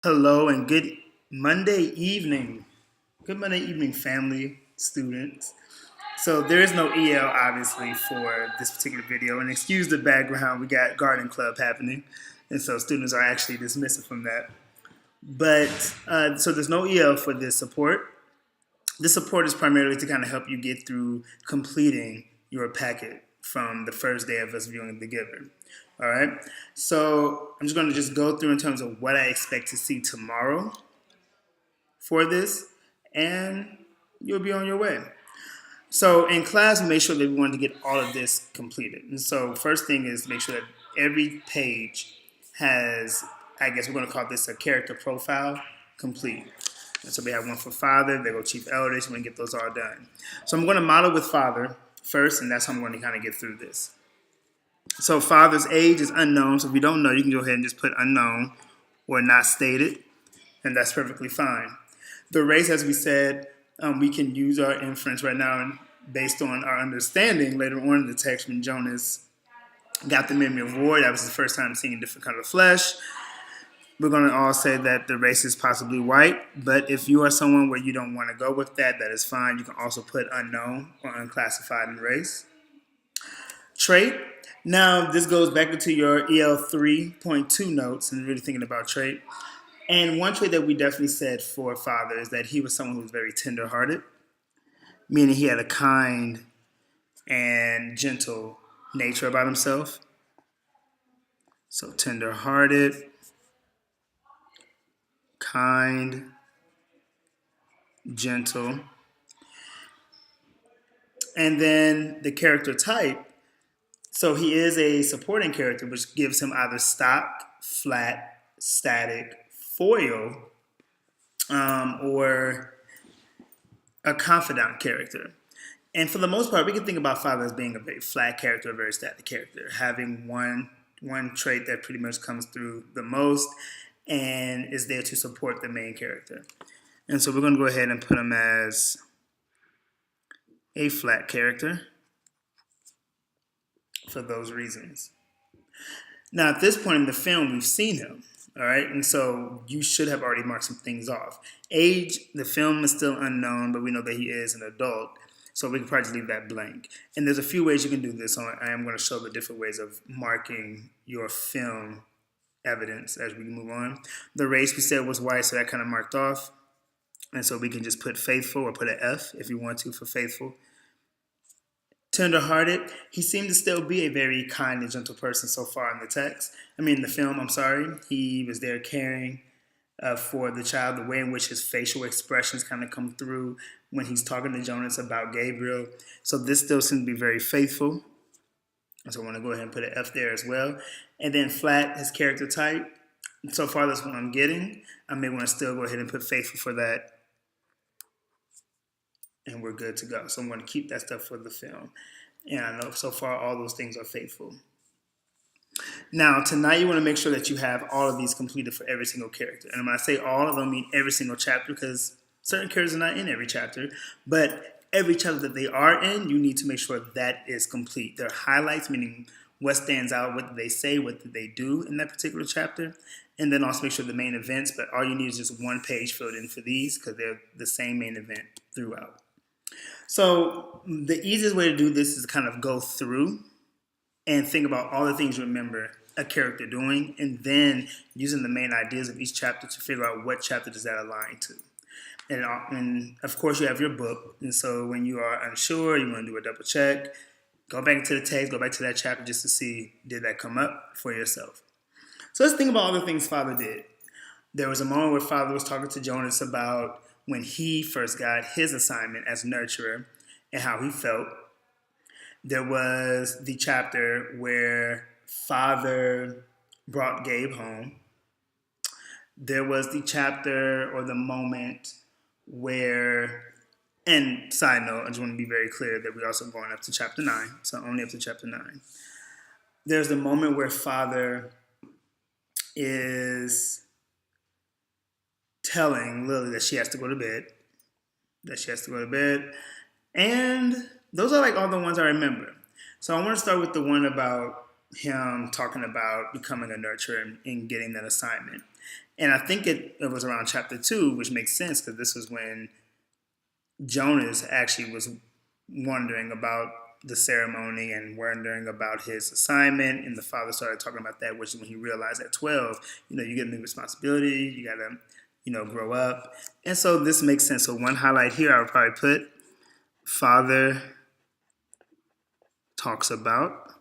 Hello and good Monday evening. Good Monday evening, family, students. So there is no EL obviously for this particular video, and excuse the background. We got garden club happening, and so students are actually dismissing from that. But so there's no EL for this support. This support is primarily to kind of help you get through completing your packet from the first day of us viewing The Giver. All right. So I'm just going to just go through in terms of what I expect to see tomorrow for this, and you'll be on your way. So in class, we made sure that we wanted to get all of this completed. And so first thing is make sure that every page has, I guess we're going to call this a character profile complete. And so we have one for father, they go chief elders, we're going to get those all done. So I'm going to model with father first, and that's how I'm going to kind of get through this. So father's age is unknown, so if you don't know, you can go ahead and just put unknown or not stated, and that's perfectly fine. The race, as we said, we can use our inference right now based on our understanding later on in the text when Jonas got the memory of war. That was the first time seeing a different color of flesh. We're going to all say that the race is possibly white, but if you are someone where you don't want to go with that, that is fine. You can also put unknown or unclassified in race. Trait. Now, this goes back into your EL 3.2 notes and really thinking about trait. And one trait that we definitely said for father is that he was someone who was very tender-hearted, meaning he had a kind and gentle nature about himself. So tender-hearted, kind, gentle. And then the character type. So he is a supporting character, which gives him either stock, flat, static, foil, or a confidant character. And for the most part, we can think about father as being a very flat character, a very static character, having one trait that pretty much comes through the most and is there to support the main character. And so we're going to go ahead and put him as a flat character for those reasons. Now, at this point in the film, we've seen him, all right? And so you should have already marked some things off. Age, the film is still unknown, but we know that he is an adult, so we can probably just leave that blank. And there's a few ways you can do this. So I am going to show the different ways of marking your film evidence as we move on. The race we said was white, so that kind of marked off. And so we can just put faithful or put an F if you want to for faithful. Tender-hearted, he seemed to still be a very kind and gentle person so far in the text. In the film, I'm sorry. He was there caring for the child, the way in which his facial expressions kind of come through when he's talking to Jonas about Gabriel. So this still seems to be very faithful. So I want to go ahead and put an F there as well. And then flat, his character type. So far, that's what I'm getting. I may want to still go ahead and put faithful for that. And we're good to go. So I'm going to keep that stuff for the film. And I know so far all those things are faithful. Now, tonight you want to make sure that you have all of these completed for every single character. And when I say all of them, I mean every single chapter, because certain characters are not in every chapter. But every chapter that they are in, you need to make sure that is complete. They're highlights, meaning what stands out, what did they say, what did they do in that particular chapter. And then also make sure the main events, but all you need is just one page filled in for these because they're the same main event throughout. So the easiest way to do this is to kind of go through and think about all the things you remember a character doing, and then using the main ideas of each chapter to figure out what chapter does that align to. And of course, you have your book, and so when you are unsure, you want to do a double check, go back into the text, go back to that chapter just to see, did that come up for yourself? So let's think about all the things Father did. There was a moment where Father was talking to Jonas about when he first got his assignment as nurturer and how he felt. There was the chapter where Father brought Gabe home. There was the chapter or the moment where, and side note, I just want to be very clear that we're also going up to chapter 9, so only up to chapter 9. There's the moment where Father is telling Lily that she has to go to bed, and those are like all the ones I remember. So I want to start with the one about him talking about becoming a nurturer and getting that assignment. And I think it was around chapter 2, which makes sense because this was when Jonas actually was wondering about the ceremony and wondering about his assignment, and the father started talking about that, which is when he realized at 12, you get a new responsibility, you gotta, grow up. And so this makes sense. So one highlight here I would probably put, father talks about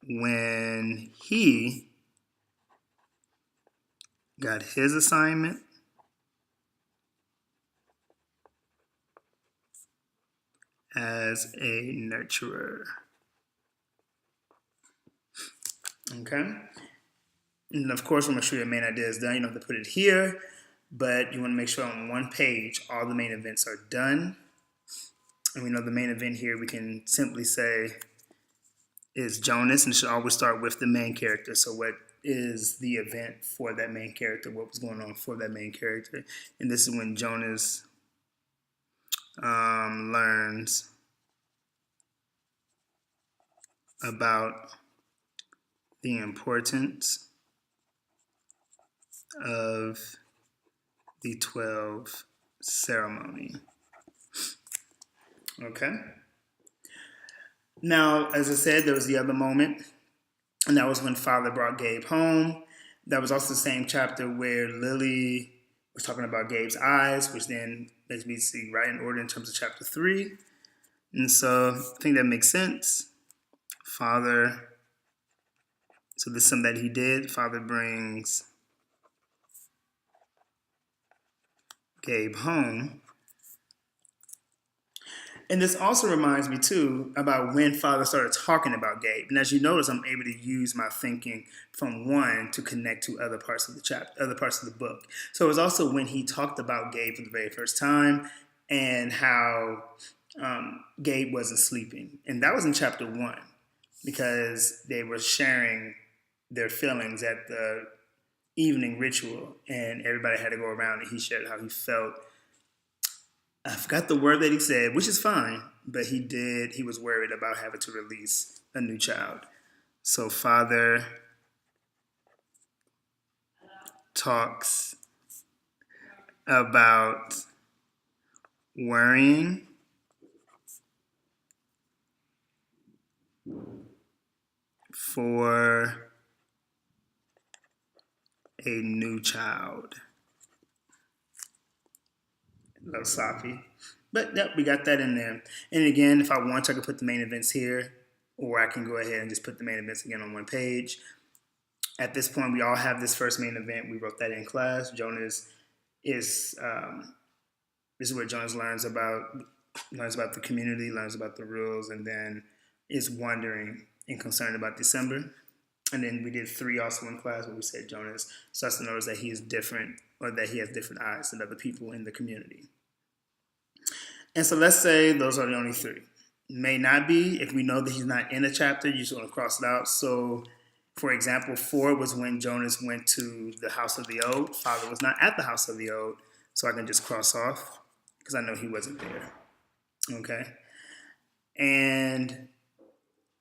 when he got his assignment as a nurturer. Okay? And of course, when I'm sure your main idea is done, you don't have to put it here, but you want to make sure on one page all the main events are done. And we know the main event here, we can simply say is Jonas, and it should always start with the main character. So what is the event for that main character? What was going on for that main character? And this is when Jonas learns about the importance of the 12 ceremony. Okay? Now, as I said, there was the other moment, and that was when Father brought Gabe home. That was also the same chapter where Lily was talking about Gabe's eyes, which then makes me see right in order in terms of chapter 3. And so I think that makes sense. Father, so this is something that he did. Father brings Gabe home. And this also reminds me, too, about when Father started talking about Gabe. And as you notice, I'm able to use my thinking from one to connect to other parts of the chapter, other parts of the book. So it was also when he talked about Gabe for the very first time and how Gabe wasn't sleeping. And that was in chapter 1 because they were sharing their feelings at the evening ritual. And everybody had to go around and he shared how he felt. I forgot the word that he said, which is fine, but he was worried about having to release a new child. So Father talks about worrying for a new child. A little sloppy. But yep, we got that in there. And again, if I want to, I can put the main events here, or I can go ahead and just put the main events again on one page. At this point, we all have this first main event. We wrote that in class. Jonas is this is where Jonas learns about the community, learns about the rules, and then is wondering and concerned about December. And then we did 3 also in class where we said Jonas starts to notice that he is different, or that he has different eyes than other people in the community. And so let's say those are the only 3. May not be. If we know that he's not in a chapter, you just want to cross it out. So, for example, 4 was when Jonas went to the house of the old. Father was not at the house of the old, so I can just cross off because I know he wasn't there. Okay? And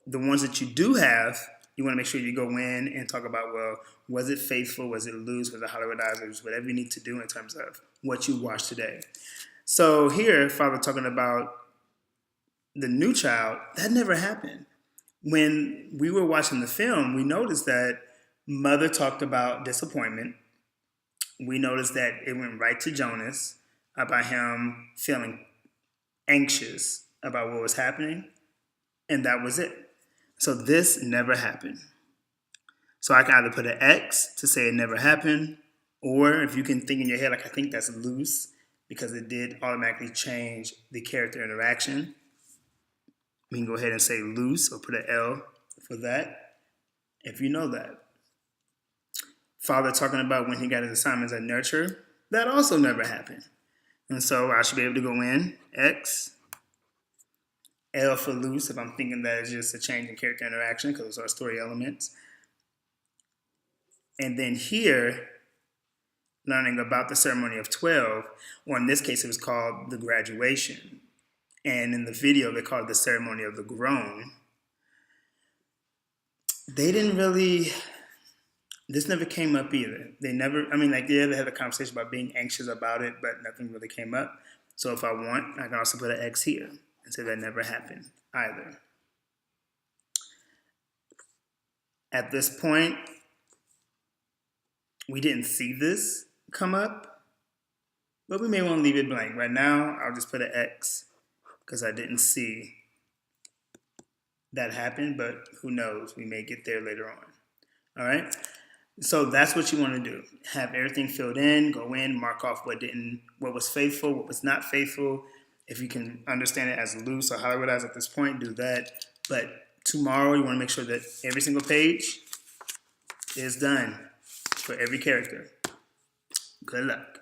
the ones that you do have, you want to make sure you go in and talk about, well, was it faithful? Was it loose? Was it Hollywoodizers? Whatever you need to do in terms of what you watched today. So here, Father talking about the new child, that never happened. When we were watching the film, we noticed that Mother talked about disappointment. We noticed that it went right to Jonas about him feeling anxious about what was happening, and that was it. So this never happened. So I can either put an X to say it never happened, or if you can think in your head, like, I think that's loose, because it did automatically change the character interaction. We can go ahead and say loose, or put an L for that, if you know that. Father talking about when he got his assignments at Nurture, that also never happened. And so I should be able to go in, X, L for loose, if I'm thinking that it's just a change in character interaction, because those are story elements. And then here, learning about the ceremony of 12, or in this case, it was called the graduation. And in the video, they called it the ceremony of the grown. they didn't really, this never came up either. They never, I mean, like, yeah, they had a conversation about being anxious about it, but nothing really came up. So if I want, I can also put an X here and say that never happened either. At this point, we didn't see this come up, but we may want to leave it blank. Right now, I'll just put an X because I didn't see that happen, but who knows? We may get there later on. All right? So that's what you want to do. Have everything filled in, go in, mark off what was faithful, what was not faithful. If you can understand it as loose or Hollywoodized at this point, do that. But tomorrow, you want to make sure that every single page is done for every character. Good luck.